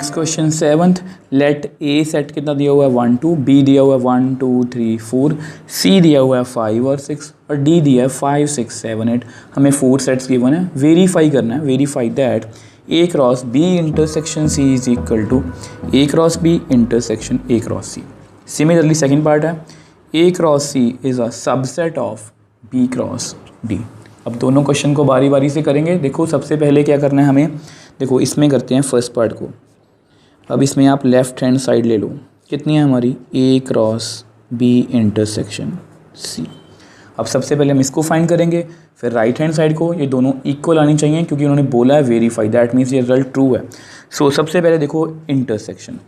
Next question 7th, late ए set कितना दिया हुआ है 1 2, बी दिया हुआ है 1 2 3 4, सी दिया हुआ है 5 और 6 और डी दिया है 5 6 7 8। हमें 4 सेट्स गिवन है, वेरीफाई करना है, verify that A cross B intersection C is equal to A cross B intersection A cross C. Similarly second part है A cross C is a subset of B cross D. अब दोनों question को बारी बारी से करेंगे। देखो सबसे पहले क्या करना है हमें, देखो इसमें करते हैं फर्स्ट पार्ट को। अब इसमें आप लेफ़्ट हैंड साइड ले लो, कितनी है हमारी ए क्रॉस बी इंटरसेक्शन सी। अब सबसे पहले हम इसको फाइंड करेंगे, फिर राइट हैंड साइड को। ये दोनों इक्वल आनी चाहिए क्योंकि उन्होंने बोला है वेरीफाई, दैट मीन्स ये रिजल्ट ट्रू है। सो सबसे पहले देखो इंटरसेक्शन,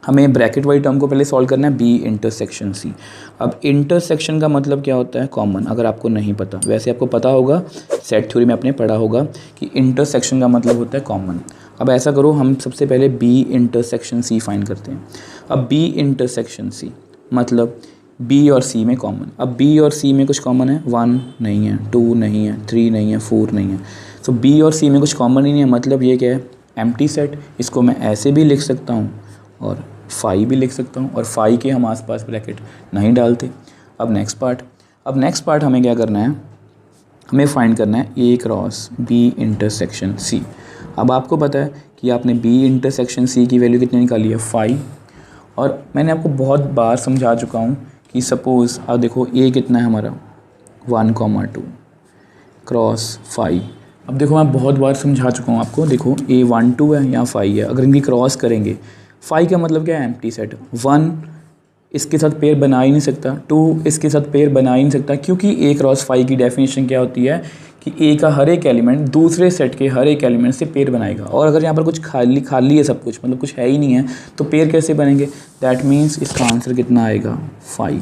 हमें ब्रैकेट वाली टर्म को पहले सॉल्व करना है, बी इंटरसेक्शन सी। अब इंटरसेक्शन का मतलब क्या होता है, कॉमन। अगर आपको नहीं पता, वैसे आपको पता होगा, सेट थ्योरी में आपने पढ़ा होगा कि इंटरसेक्शन का मतलब होता है कॉमन। अब ऐसा करो, हम सबसे पहले बी इंटरसेक्शन सी फाइंड करते हैं। अब बी इंटरसेक्शन सी मतलब बी और सी में कॉमन। अब बी और सी में कुछ कॉमन है, 1 नहीं है, 2 नहीं है, 3 नहीं है, 4 नहीं है। सो बी और सी में कुछ कॉमन ही नहीं है, मतलब ये क्या है, एम्प्टी सेट। इसको मैं ऐसे भी लिख सकता हूँ और 5 भी लिख सकता हूँ, और 5 के हम आसपास ब्रैकेट नहीं डालते। अब नेक्स्ट पार्ट हमें क्या करना है, हमें फाइंड करना है ए क्रॉस बी इंटरसेक्शन सी। अब आपको पता है कि आपने बी इंटरसेक्शन सी की वैल्यू कितनी निकाली है, 5। और मैंने आपको बहुत बार समझा चुका हूँ कि सपोज़ अब देखो ए कितना है हमारा 1,2 क्रॉस 5। अब देखो मैं बहुत बार समझा चुका हूँ आपको, देखो ए 1 2 है या 5 है, अगर इनकी क्रॉस करेंगे 5 का मतलब क्या है, एम्प्टी सेट। 1 इसके साथ पेयर बना ही नहीं सकता, 2 इसके साथ पेयर बना ही नहीं सकता, क्योंकि ए क्रॉस 5 की डेफिनेशन क्या होती है कि ए का हर एक एलिमेंट दूसरे सेट के हर एक एलिमेंट से पेयर बनाएगा। और अगर यहाँ पर कुछ खाली है, सब कुछ मतलब कुछ है ही नहीं है, तो पेयर कैसे बनेंगे। दैट मीन्स इसका आंसर कितना आएगा, 5।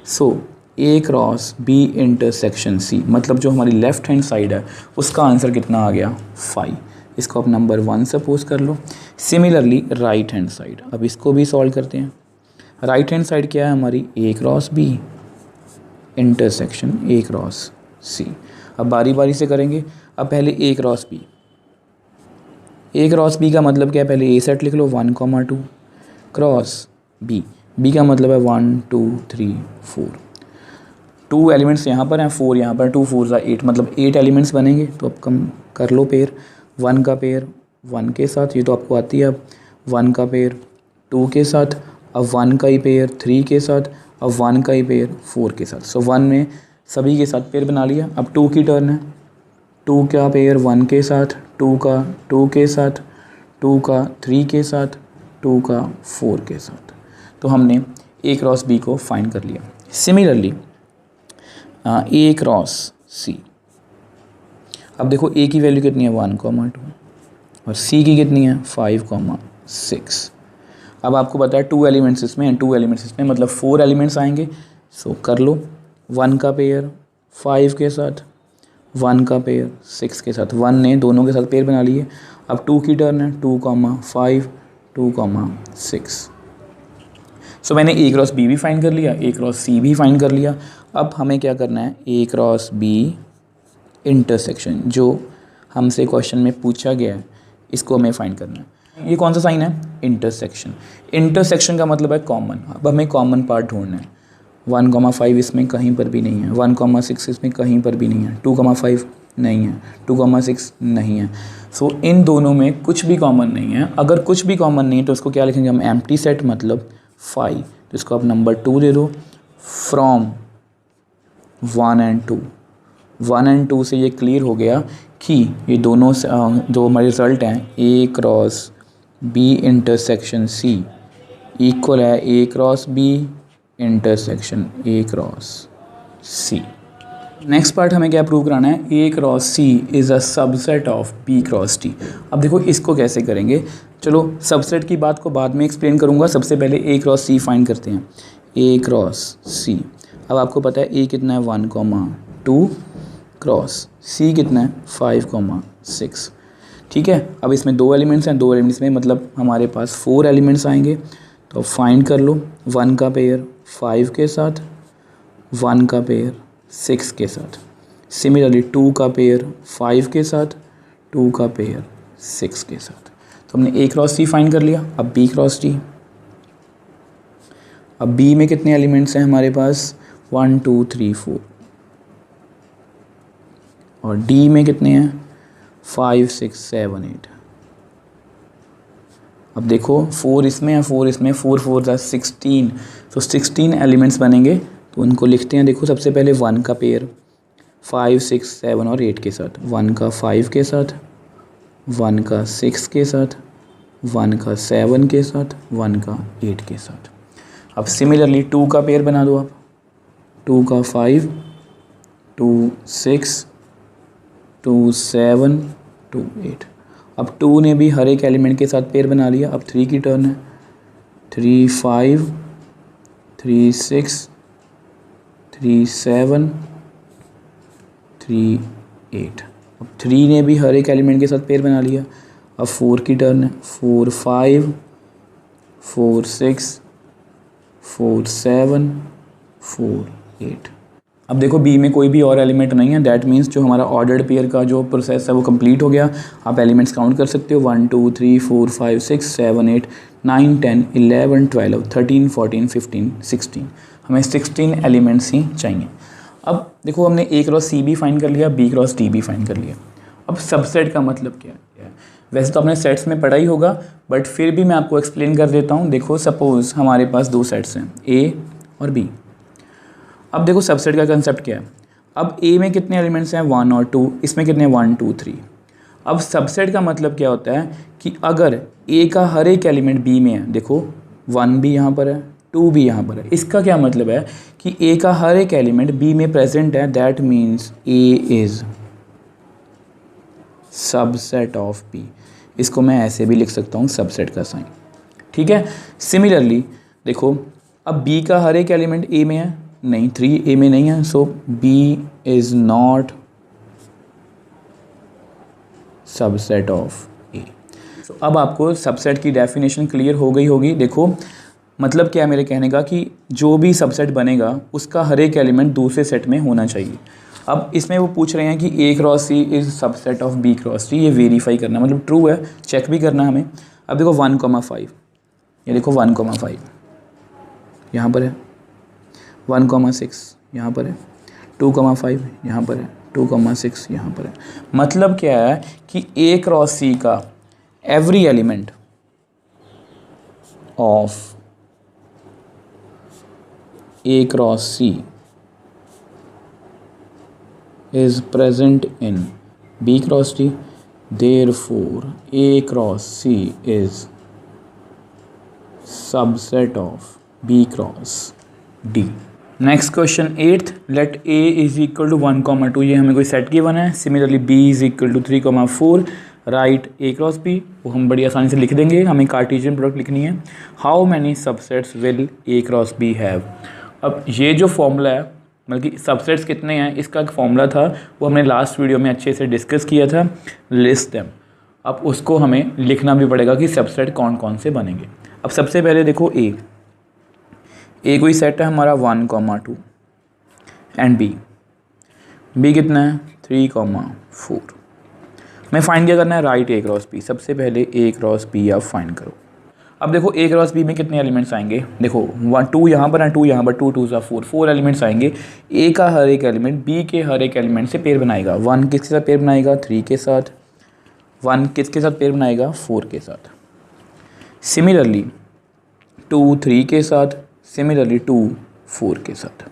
सो ए क्रॉस बी इंटरसेक्शन सी मतलब जो हमारी लेफ्ट हैंड साइड है उसका आंसर कितना आ गया, 5। इसको आप नंबर 1 सपोज कर लो। सिमिलरली राइट हैंड साइड, अब इसको भी सॉल्व करते हैं। राइट हैंड साइड क्या है हमारी, A cross B intersection A cross C. अब बारी बारी से करेंगे। अब पहले A cross B, A cross B का मतलब क्या है, पहले ए सेट लिख लो 1,2 क्रॉस बी, बी का मतलब है 1 2 3 4। 2 एलिमेंट्स यहाँ पर हैं, 4 यहाँ पर, 2 4 8 मतलब 8 एलिमेंट्स बनेंगे। तो अब कम कर लो पेयर, 1 का पेयर 1 के साथ, ये तो आपको आती है। अब 1 का पेयर 2 के साथ, अब 1 का ही पेयर 3 के साथ, अब 1 का ही पेयर 4 के साथ। सो 1 में सभी के साथ पेयर बना लिया। अब 2 की टर्न है, 2 का पेयर 1 के साथ, 2 का 2 के साथ, 2 का 3 के साथ, 2 का 4 के साथ। तो हमने ए क्रॉस बी को फाइंड कर लिया। सिमिलरली ए क्रॉस सी, अब देखो ए की वैल्यू कितनी है 1,2 और सी की कितनी है 5,6। अब आपको पता है 2 एलिमेंट्स इसमें, 2 एलिमेंट्स इसमें मतलब 4 एलिमेंट्स आएंगे। सो कर लो, 1 का पेयर 5 के साथ, 1 का पेयर 6 के साथ, 1 ने दोनों के साथ पेयर बना लिए। अब 2 की टर्न है, 2, 5 2, 6। सो मैंने ए क्रॉस बी भी फाइंड कर लिया, ए क्रॉस सी भी फाइंड कर लिया। अब हमें क्या करना है, ए क्रॉस बी इंटरसेक्शन जो हमसे क्वेश्चन में पूछा गया है इसको हमें फाइंड करना है। ये कौन सा साइन है, इंटरसेक्शन। इंटरसेक्शन का मतलब है कॉमन। अब हमें कॉमन पार्ट ढूंढना है। 1,5 इसमें कहीं पर भी नहीं है, 1,6 इसमें कहीं पर भी नहीं है, 2,5 नहीं है, 2,6 नहीं है। सो इन दोनों में कुछ भी कॉमन नहीं है। अगर कुछ भी कॉमन नहीं है तो उसको क्या लिखेंगे हम, एम्प्टी सेट मतलब 5। तो इसको आप नंबर 2 दे दो। फ्रॉम 1 एंड 2, 1 एंड 2 से ये क्लियर हो गया कि ये दोनों जो हमारे रिजल्ट हैं A cross B intersection C equal है A cross B intersection A cross C. Next part हमें क्या प्रूव कराना है, A cross C is a subset of B cross T. अब देखो इसको कैसे करेंगे, चलो सबसेट की बात को बाद में एक्सप्लेन करूँगा, सबसे पहले ए क्रॉस सी फाइंड करते हैं। ए क्रॉस सी, अब आपको पता है ए कितना है 1,2 क्रॉस सी कितना है 5,6। ठीक है, अब इसमें 2 एलिमेंट्स हैं, 2 एलिमेंट्स में मतलब हमारे पास 4 एलिमेंट्स आएंगे। तो फाइंड कर लो, 1 का पेयर 5 के साथ, 1 का पेयर 6 के साथ। सिमिलरली 2 का पेयर 5 के साथ, 2 का पेयर 6 के साथ। तो हमने ए क्रॉस सी फाइंड कर लिया। अब बी क्रॉस डी, अब बी में कितने एलिमेंट्स हैं हमारे पास 1 2 3 4 और डी में कितने हैं 5 6 7 8। अब देखो 4 इसमें है 4 इसमें, 4 4 जा 16, तो 16 एलिमेंट्स बनेंगे। तो उनको लिखते हैं। देखो सबसे पहले 1 का पेयर 5 6 7 और 8 के साथ, 1 का 5 के साथ, 1 का 6 के साथ, 1 का 7 के साथ, 1 का 8 के साथ। अब सिमिलरली 2 का पेयर बना दो आप, 2 का 5 2 6 2 7 2 8। अब 2 ने भी हर एक एलिमेंट के साथ पेयर बना लिया। अब 3 की टर्न है, 3 5 3 6 3 7 3 8। अब 3 ने भी हर एक एलिमेंट के साथ पेयर बना लिया। अब 4 की टर्न है, 4 5 4 6 4 7 4 8। अब देखो बी में कोई भी और एलिमेंट नहीं है, दैट मीन्स जो हमारा ऑर्डर्ड पेयर का जो प्रोसेस है वो कंप्लीट हो गया। आप एलिमेंट्स काउंट कर सकते हो 1 2 3 4 5 6 7 8 9 10 11 12 13 14 15 16। हमें 16 एलिमेंट्स ही चाहिए। अब देखो हमने ए क्रॉस सी भी फाइंड कर लिया, बी क्रॉस डी भी फाइंड कर लिया। अब सबसेट का मतलब क्या है? वैसे तो आपने सेट्स में पढ़ा ही होगा, बट फिर भी मैं आपको एक्सप्लेन कर देता हूँ। देखो सपोज़ हमारे पास 2 सेट्स हैं ए और बी। अब देखो सबसेट का कंसेप्ट क्या है। अब ए में कितने एलिमेंट्स हैं 1 और 2, इसमें कितने 1 2 3। अब सबसेट का मतलब क्या होता है कि अगर ए का हर एक एलिमेंट बी में है, देखो 1 भी यहाँ पर है 2 भी यहाँ पर है, इसका क्या मतलब है कि ए का हर एक एलिमेंट बी में प्रेजेंट है, that means A is subset of B. इसको मैं ऐसे भी लिख सकता हूँ सबसेट का साइन, ठीक है। सिमिलरली देखो अब बी का हर एक एलिमेंट ए में है, नहीं 3 ए में नहीं है, so B is not subset of A. तो अब आपको सबसेट की डेफिनेशन क्लियर हो गई होगी। देखो मतलब क्या है मेरे कहने का कि जो भी सबसेट बनेगा उसका हर एक एलिमेंट दूसरे सेट में होना चाहिए। अब इसमें वो पूछ रहे हैं कि A cross C is subset of B cross C, ये वेरीफाई करना मतलब ट्रू है, चेक भी करना हमें। अब देखो 1,5, ये देखो 1,5 यहाँ पर है, 1,6 यहाँ पर है, 2,5 यहाँ पर है, 2,6 यहाँ पर है। मतलब क्या है कि ए क्रॉस सी का every element of A cross C is present in B cross D, therefore A cross C is subset of B cross D. Next question 8th, let A is equal to 1,2, ये हमें कोई set given है। Similarly B is equal to 3,4, right A cross B, वो हम बड़ी आसानी से लिख देंगे। हमें कार्टेशियन प्रोडक्ट लिखनी है। How many subsets will A cross B have. अब ये जो फॉर्मूला है मतलब कि सबसेट्स कितने हैं इसका एक फॉर्मूला था, वो हमने लास्ट वीडियो में अच्छे से डिस्कस किया था, लिस्ट देम। अब उसको हमें लिखना भी पड़ेगा कि सबसेट कौन कौन से बनेंगे। अब सबसे पहले देखो ए कोई सेट है हमारा 1,2 एंड बी कितना है 3,4। मैं फाइंड क्या करना है, राइट A क्रॉस B। सबसे पहले A क्रॉस B आप फाइंड करो। अब देखो A क्रॉस B में कितने एलिमेंट्स आएंगे, देखो 1 2 यहाँ पर है, 2 यहाँ पर, 2 2 4 एलिमेंट्स आएंगे। A का हर एक एलिमेंट B के हर एक एलिमेंट से पेयर बनाएगा। 1 किसके साथ पेयर बनाएगा 3 के साथ, 1 किसके साथ पेयर बनाएगा 4 के साथ, सिमिलरली 2 3 के साथ, सिमिलरली 2 4 के साथ।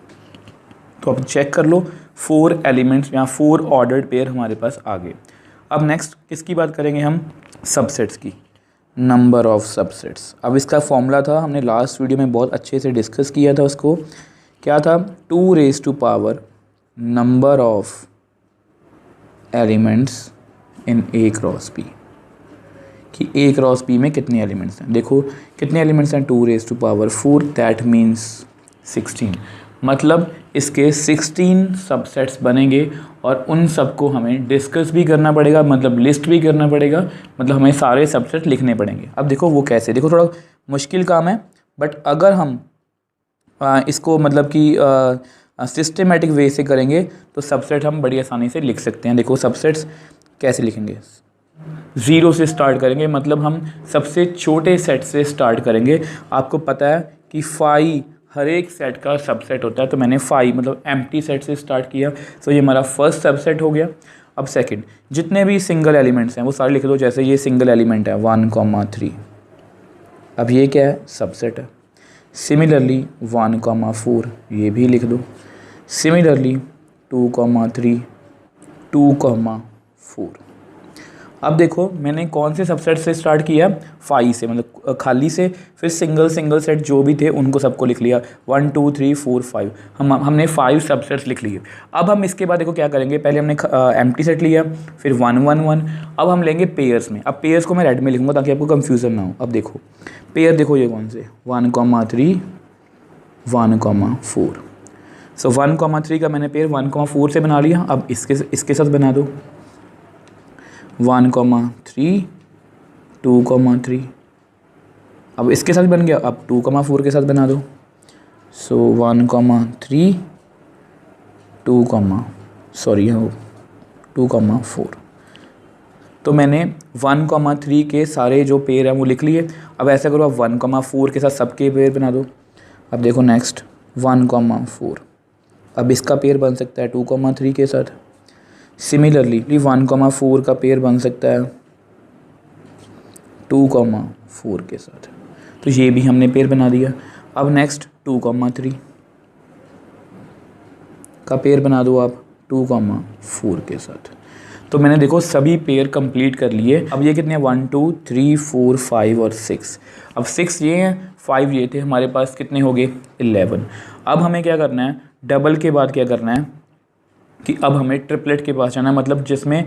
तो अब चेक कर लो 4 एलिमेंट्स यहाँ 4 ऑर्डर्ड पेयर हमारे पास आ गए। अब नेक्स्ट किसकी बात करेंगे हम, सबसेट्स की, नंबर ऑफ सबसेट्स। अब इसका फॉर्मूला था, हमने लास्ट वीडियो में बहुत अच्छे से डिस्कस किया था। उसको क्या था, 2 raise to power number of elements in A cross B, कि A क्रॉस B में कितने एलिमेंट्स हैं। देखो कितने एलिमेंट्स हैं 2 raise to power 4, that means 16। मतलब इसके 16 सबसेट्स बनेंगे और उन सबको हमें डिस्कस भी करना पड़ेगा, मतलब लिस्ट भी करना पड़ेगा, मतलब हमें सारे सबसेट लिखने पड़ेंगे। अब देखो वो कैसे, देखो थोड़ा मुश्किल काम है, बट अगर हम इसको मतलब कि सिस्टमेटिक वे से करेंगे तो सबसेट हम बड़ी आसानी से लिख सकते हैं। देखो सबसेट्स कैसे लिखेंगे, ज़ीरो से स्टार्ट करेंगे, मतलब हम सबसे छोटे सेट से स्टार्ट करेंगे। आपको पता है कि फाई हर एक सेट का सबसेट होता है, तो मैंने फाई मतलब एम्प्टी सेट से स्टार्ट किया, तो ये हमारा फर्स्ट सबसेट हो गया। अब सेकंड, जितने भी सिंगल एलिमेंट्स हैं वो सारे लिख दो। जैसे ये सिंगल एलिमेंट है 1,3, अब ये क्या है, सबसेट है। सिमिलरली 1,4 ये भी लिख दो। सिमिलरली 2,3, 2,4। अब देखो मैंने कौन से सबसेट से स्टार्ट किया, फाइव से, मतलब खाली से, फिर सिंगल सेट जो भी थे उनको सबको लिख लिया, 1 2 3 4 5, हमने 5 सबसेट्स लिख लिए। अब हम इसके बाद देखो क्या करेंगे, पहले हमने एम्प्टी सेट लिया, फिर 1 1 1, अब हम लेंगे पेयर्स में। अब पेयर्स को मैं रेड में लिखूंगा ताकि आपको कन्फ्यूज़न ना हो। अब देखो पेयर, देखो ये कौन से, 1,3 1,4। सो 1,3 का मैंने पेयर 1,4 से बना लिया। अब इसके साथ बना दो 1,3 2,3। अब इसके साथ बन गया, अब 2,4 के साथ बना दो। सो 1,3 2,4। तो मैंने 1,3 के सारे जो पेयर हैं वो लिख लिए। अब ऐसा करो, अब 1,4 के साथ सबके पेयर बना दो। अब देखो नेक्स्ट 1,4, अब इसका पेयर बन सकता है 2,3 के साथ। सिमिलरली 1,4 का पेयर बन सकता है 2,4 के साथ, तो ये भी हमने पेयर बना दिया। अब नेक्स्ट 2,3 का पेयर बना दो आप 2,4 के साथ। तो मैंने देखो सभी पेयर कंप्लीट कर लिए। अब ये कितने हैं, 1 2 3 4 5 और 6। अब 6 ये हैं, 5 ये थे, हमारे पास कितने हो गए, 11। अब हमें क्या करना है, डबल के बाद क्या करना है कि अब हमें ट्रिपलेट के पास जाना है, मतलब जिसमें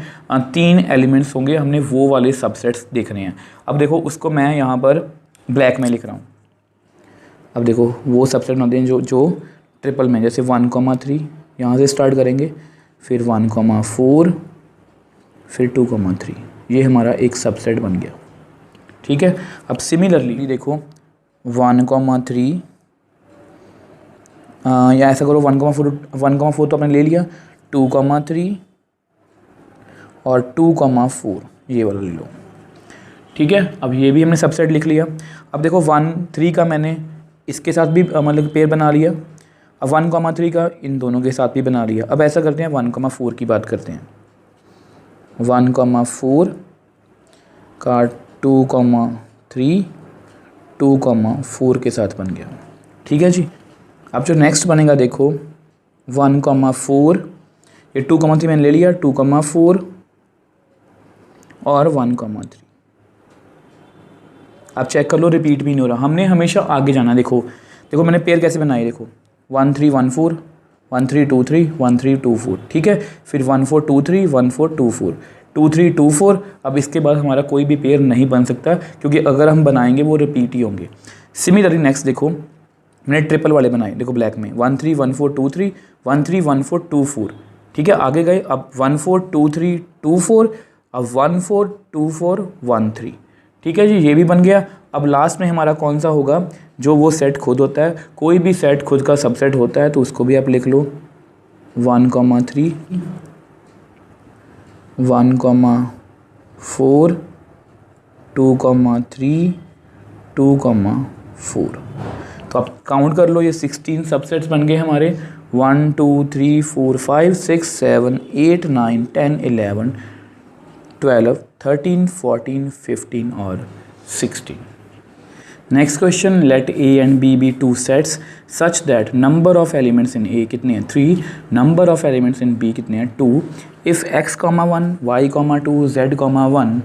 3 एलिमेंट्स होंगे, हमने वो वाले सबसेट्स देखने हैं। अब देखो उसको मैं यहाँ पर ब्लैक में लिख रहा हूँ। अब देखो वो सबसेट बनाते हैं जो ट्रिपल में, जैसे 1,3 यहाँ से स्टार्ट करेंगे, फिर 1,4, फिर 2,3, ये हमारा एक सबसेट बन गया। ठीक है। अब सिमिलरली देखो 1,3 या ऐसा करो 1,4 तो आपने ले लिया, 2,3 और 2,4 ये वाला ले लो। ठीक है। अब ये भी हमने सबसेट लिख लिया। अब देखो 1,3 का मैंने इसके साथ भी मतलब पेयर बना लिया। अब 1,3 का इन दोनों के साथ भी बना लिया। अब ऐसा करते हैं 1,4 की बात करते हैं। 1,4 का 2,3 2,4 के साथ बन गया। ठीक है जी। अब जो नेक्स्ट बनेगा देखो 1,4, ये 2,3 मैंने ले लिया, 2,4 और 1,3। आप चेक कर लो, रिपीट भी नहीं हो रहा। हमने हमेशा आगे जाना। देखो मैंने पेयर कैसे बनाई, देखो 1 3 1 4, 1 3 2 3, 1 3 2 4। ठीक है। फिर 1 4 2 3, 1 4 2 4, 2 3 2 4। अब इसके बाद हमारा कोई भी पेयर नहीं बन सकता, क्योंकि अगर हम बनाएंगे वो रिपीट ही होंगे। सिमिलरली नेक्स्ट देखो मैंने ट्रिपल वाले बनाए, देखो ब्लैक में 1 3 1 4 2 3, 1 3 1 4 2 4। ठीक है। आगे गए, अब 1 4 2 3 2 4, अब 1 4 2 4 1 3। ठीक है जी, ये भी बन गया। अब लास्ट में हमारा कौन सा होगा, जो वो सेट खुद होता है। कोई भी सेट खुद का सबसेट होता है, तो उसको भी आप लिख लो 1,3 1,4 2,3 2,4। तो आप काउंट कर लो, ये 16 सबसेट्स बन गए हमारे। 1 2 3 4 5 6 7 8 9 10 11 12 13 14 15 और 16। Next question, let A and B be two sets such that number of elements in A कितने हैं, 3, number of elements in B कितने हैं, 2, if x, 1 y, 2 z, 1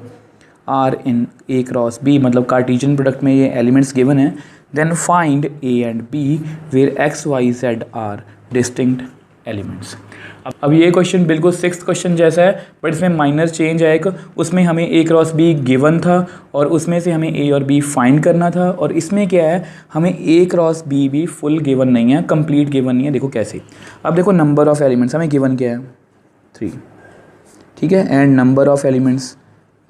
are in A cross B, मतलब Cartesian product में ये elements given है, then find A and B where x, y, z are distinct elements। अब ये क्वेश्चन बिल्कुल 6th question जैसा है, बट इसमें माइनर चेंज है एक। उसमें हमें A क्रॉस B गिवन था और उसमें से हमें A और B फाइंड करना था, और इसमें क्या है, हमें A क्रॉस B भी फुल गिवन नहीं है, कंप्लीट गिवन नहीं है। देखो कैसे, अब देखो नंबर ऑफ़ एलिमेंट्स हमें गिवन क्या है, 3। ठीक है। And number of elements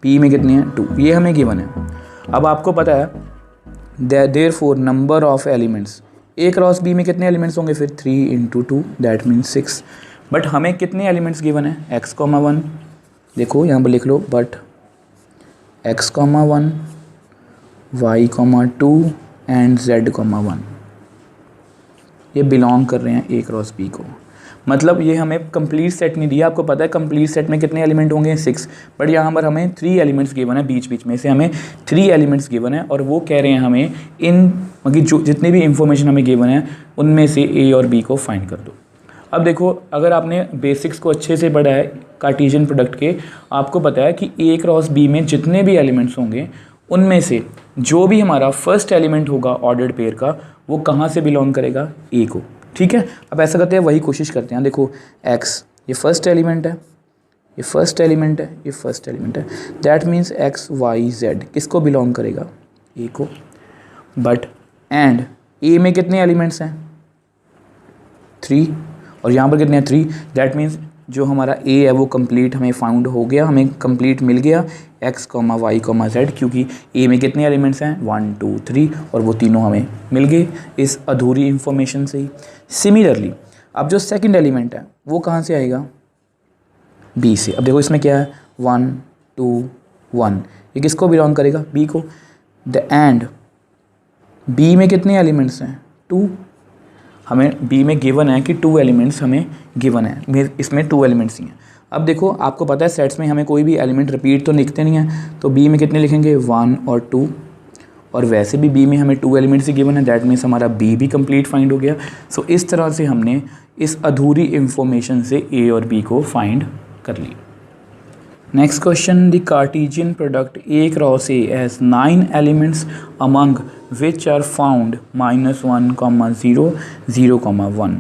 B में कितने हैं, 2, ये हमें गिवन है। अब आपको पता है therefore number of elements A cross B में कितने एलिमेंट्स होंगे, फिर 3 × 2 दैट मीन्स 6। बट हमें कितने एलिमेंट्स गिवन है, x, 1, देखो यहाँ पर लिख लो, but x comma 1, y comma 2 and z comma 1, ये बिलोंग कर रहे हैं ए क्रॉस बी को। मतलब ये हमें कंप्लीट सेट नहीं दिया, आपको पता है कंप्लीट सेट में कितने एलिमेंट होंगे 6, बट यहाँ पर हमें 3 एलिमेंट्स गिवन है, बीच बीच में से हमें 3 एलिमेंट्स गिवन है और वो कह रहे हैं हमें इन मतलब जो जितने भी इंफॉर्मेशन हमें गिवन है उनमें से ए और बी को फाइंड कर दो। अब देखो अगर आपने बेसिक्स को अच्छे से पढ़ा है कार्टेशियन प्रोडक्ट के, आपको पता है कि ए क्रॉस बी में जितने भी एलिमेंट्स होंगे उनमें से जो भी हमारा फर्स्ट एलिमेंट होगा ऑर्डर्ड पेयर का वो कहाँ से बिलोंग करेगा, ए को। ठीक है, अब ऐसा करते हैं, वही कोशिश करते हैं। देखो x ये फर्स्ट एलिमेंट है, ये फर्स्ट एलिमेंट है, ये फर्स्ट एलिमेंट है, that means x y z किसको बिलोंग करेगा, a को। बट एंड a में कितने एलिमेंट्स हैं 3 और यहाँ पर कितने हैं 3, दैट मीन्स जो हमारा a है वो कंप्लीट हमें फाउंड हो गया, हमें कंप्लीट मिल गया x, y, z, क्योंकि a में कितने एलिमेंट्स हैं 1 2 3 और वो तीनों हमें मिल गए इस अधूरी इंफॉर्मेशन से ही। सिमिलरली अब जो सेकंड एलिमेंट है वो कहाँ से आएगा, b से। अब देखो इसमें क्या है 1 2 1, ये किसको बिलोंग करेगा, b को। द एंड b में कितने एलिमेंट्स हैं 2, हमें b में गिवन है कि 2 एलिमेंट्स हमें गिवन है, इसमें 2 एलिमेंट्स ही हैं। अब देखो आपको पता है सेट्स में हमें कोई भी एलिमेंट रिपीट तो लिखते नहीं हैं, तो b में कितने लिखेंगे 1 और 2, और वैसे भी b में हमें 2 एलिमेंट्स ही गिवन है, दैट मीन्स हमारा b भी कंप्लीट फाइंड हो गया। सो इस तरह से हमने इस अधूरी इंफॉर्मेशन से a और b को फाइंड कर लिया। Next question, the Cartesian product a cross a has 9 elements among which are found -1, 0, 0, 1।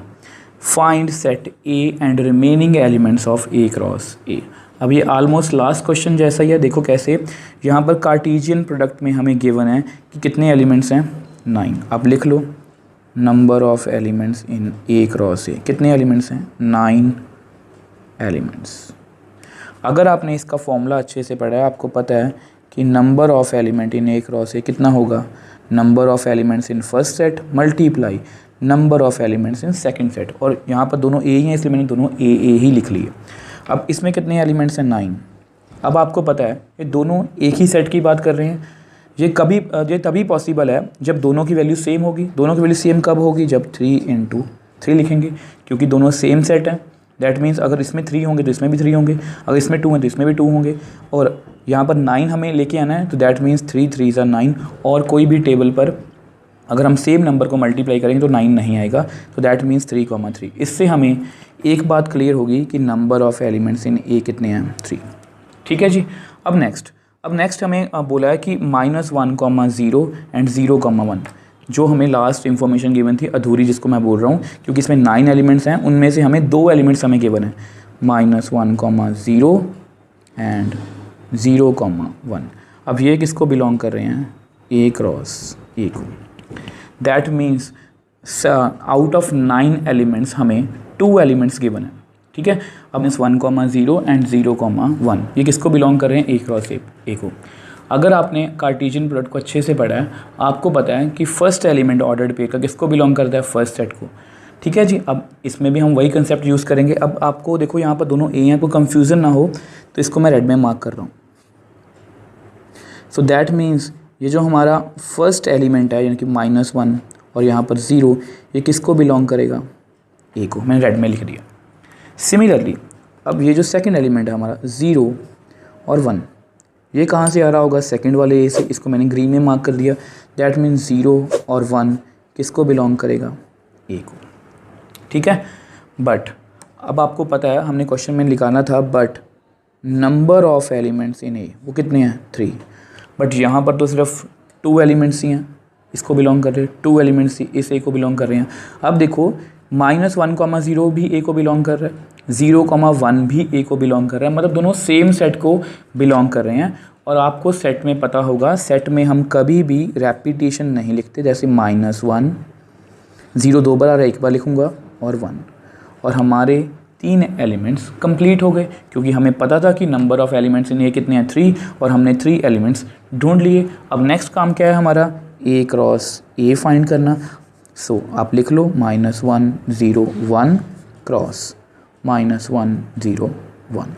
Find set a and remaining elements of a cross a। अब ये ऑलमोस्ट लास्ट क्वेश्चन जैसा ही है। देखो कैसे, यहाँ पर कार्टेशियन प्रोडक्ट में हमें गिवन है कि कितने एलिमेंट्स हैं 9। अब लिख लो number of elements in a cross a, कितने एलिमेंट्स हैं 9 एलिमेंट्स। अगर आपने इसका फॉर्मूला अच्छे से पढ़ा है, आपको पता है कि number of element in A cross ए कितना होगा, number of elements in first set multiply number of elements in second set, और यहाँ पर दोनों ए ही हैं इसलिए मैंने दोनों ए ही लिख लिए। अब इसमें कितने एलिमेंट्स हैं 9। अब आपको पता है ये दोनों एक ही सेट की बात कर रहे हैं, ये तभी पॉसिबल है जब दोनों की वैल्यू सेम होगी। दोनों की वैल्यू सेम कब होगी, जब 3 × 3 लिखेंगे, क्योंकि दोनों सेम सेट हैं। दैट मीन्स अगर इसमें 3 होंगे तो इसमें भी 3 होंगे, अगर इसमें 2 हैं तो इसमें भी 2 होंगे, और यहाँ पर 9 हमें लेके आना है, तो दैट मीन्स 3 3 = 9, और कोई भी टेबल पर अगर हम सेम नंबर को मल्टीप्लाई करेंगे तो 9 नहीं आएगा, तो दैट मीन्स 3, 3। इससे हमें एक बात क्लियर होगी कि नंबर ऑफ एलिमेंट्स इन ए कितने हैं 3। ठीक है जी। अब नेक्स्ट हमें बोला है कि -1, 0 एंड 0, 1, जो हमें लास्ट इंफॉर्मेशन गिवन थी अधूरी, जिसको मैं बोल रहा हूँ क्योंकि इसमें 9 एलिमेंट्स हैं, उनमें से हमें 2 एलिमेंट्स हमें गिवन है -1, 0 एंड 0, 1। अब ये किसको बिलोंग कर रहे हैं, ए क्रॉस ए को। That means out of 9 elements हमें 2 एलिमेंट्स गिवन है। ठीक है, अब 1, 0 एंड 0, 1 ये किसको बिलोंग कर रहे हैं, ए क्रॉस ए को। अगर आपने कार्टेशियन प्रोडक्ट को अच्छे से पढ़ा है, आपको पता है कि फर्स्ट एलिमेंट ऑर्डर्ड पेयर का किसको बिलोंग करता है, फर्स्ट सेट को। ठीक है जी। अब इसमें भी हम वही कंसेप्ट यूज़ करेंगे। अब आपको देखो यहाँ पर दोनों ए हैं, कोई कन्फ्यूज़न ना हो तो इसको मैं रेड में मार्क कर रहा हूँ। सो दैट मीन्स ये जो हमारा फर्स्ट एलिमेंट है यानी कि -1 और यहाँ पर 0, ये किसको बिलोंग करेगा, ए को। मैंने रेड में लिख दिया। सिमिलरली अब ये जो सेकेंड एलिमेंट है हमारा 0 और 1, ये कहाँ से आ रहा होगा, सेकंड वाले ए से, इसको मैंने ग्रीन में मार्क कर दिया। दैट मीन्स 0 और 1 किसको बिलोंग करेगा, ए को। ठीक है। बट अब आपको पता है हमने क्वेश्चन में निकालना था but number of elements in A वो कितने हैं 3, बट यहाँ पर तो सिर्फ 2 एलिमेंट्स ही हैं इसको बिलोंग कर रहे हैं, 2 एलिमेंट्स ही इस ए को बिलोंग कर रहे हैं। अब देखो -1, 0 भी ए को बिलोंग कर रहा है, 0, 1 भी ए को बिलोंग कर रहा है, मतलब दोनों सेम सेट को बिलोंग कर रहे हैं। और आपको सेट में पता होगा, सेट में हम कभी भी रेपिटेशन नहीं लिखते, जैसे -1, 0 2 बार आ रहा है, 1 बार लिखूँगा, और 1, और हमारे 3 एलिमेंट्स कंप्लीट हो गए, क्योंकि हमें पता था कि नंबर ऑफ एलिमेंट्स इन ए कितने हैं 3, और हमने 3 एलिमेंट्स ढूंढ लिए। अब नेक्स्ट काम क्या है हमारा, ए क्रॉस ए फाइंड करना। सो आप लिख लो -1, 0, 1 क्रॉस -1, 0, 1।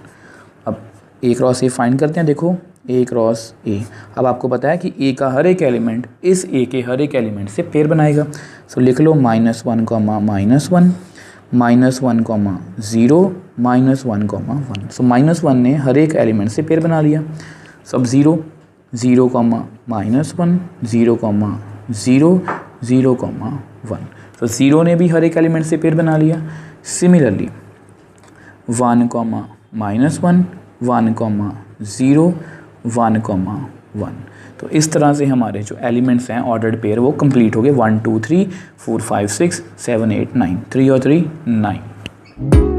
अब ए क्रॉस ए फाइंड करते हैं। देखो ए क्रॉस ए। अब आपको पता है कि ए का हर एक एलिमेंट इस ए के हर एक एलिमेंट से पेयर बनाएगा। सो लिख लो -1, -1, -1, -0, -1, 1। सो -1 ने हर एक एलिमेंट से पेयर बना लिया। सब 0, 0, -1, 0, 0, 0, 1। तो 0 ने भी हर एक एलिमेंट से पेयर बना लिया। सिमिलरली 1, -1, 1, 0, 1, 1। तो इस तरह से हमारे जो एलिमेंट्स हैं ऑर्डर्ड पेयर वो कंप्लीट हो गए। 1, 2, 3, 4, 5, 6, 7, 8, 9। 3 और 3 9।